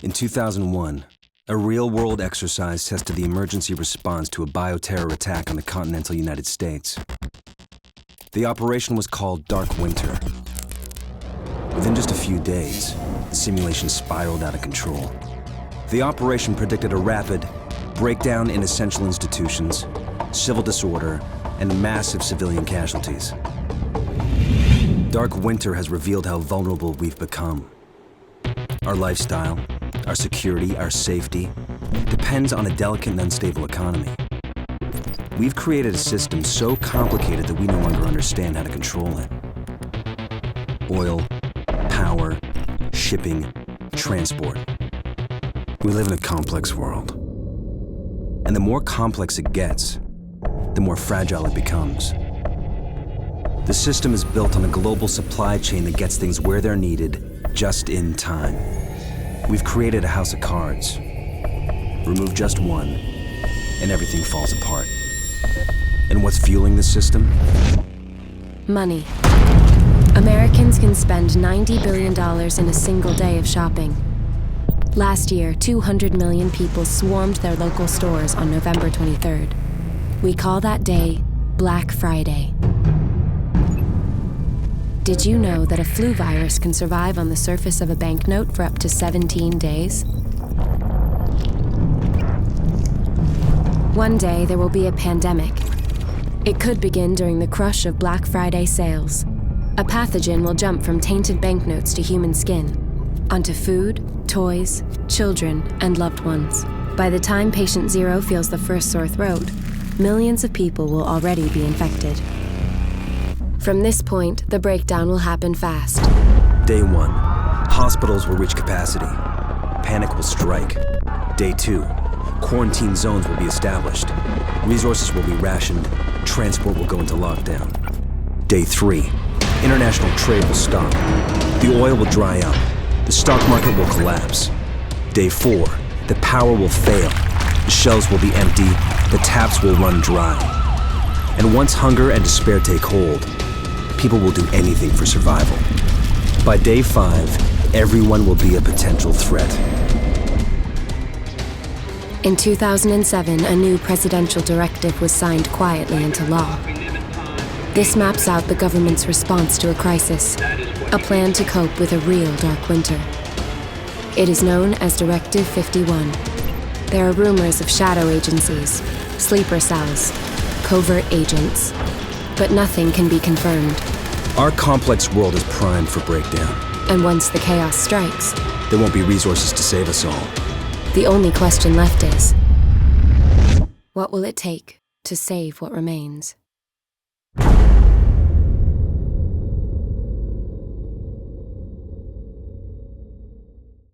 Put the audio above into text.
In 2001, a real-world exercise tested the emergency response to a bioterror attack on the continental United States. The operation was called Dark Winter. Within just a few days, the simulation spiraled out of control. The operation predicted a rapid breakdown in essential institutions, civil disorder, and massive civilian casualties. Dark Winter has revealed how vulnerable we've become. Our lifestyle, our security, our safety depends on a delicate and unstable economy. We've created a system so complicated that we no longer understand how to control it. Oil, power, shipping, transport. We live in a complex world. And the more complex it gets, the more fragile it becomes. The system is built on a global supply chain that gets things where they're needed, just in time. We've created a house of cards. Remove just one, and everything falls apart. And what's fueling this system? Money. Americans can spend $90 billion in a single day of shopping. Last year, 200 million people swarmed their local stores on November 23rd. We call that day Black Friday. Did you know that a flu virus can survive on the surface of a banknote for up to 17 days? One day, there will be a pandemic. It could begin during the crush of Black Friday sales. A pathogen will jump from tainted banknotes to human skin, onto food, toys, children, and loved ones. By the time patient zero feels the first sore throat, millions of people will already be infected. From this point, the breakdown will happen fast. Day 1, hospitals will reach capacity. Panic will strike. Day 2, quarantine zones will be established. Resources will be rationed. Transport will go into lockdown. Day 3, international trade will stop. The oil will dry up. The stock market will collapse. Day 4, the power will fail. The shelves will be empty. The taps will run dry. And once hunger and despair take hold, people will do anything for survival. By day 5, everyone will be a potential threat. In 2007, a new presidential directive was signed quietly into law. This maps out the government's response to a crisis, a plan to cope with a real dark winter. It is known as Directive 51. There are rumors of shadow agencies, sleeper cells, covert agents, but nothing can be confirmed. Our complex world is primed for breakdown. And once the chaos strikes, there won't be resources to save us all. The only question left is, what will it take to save what remains?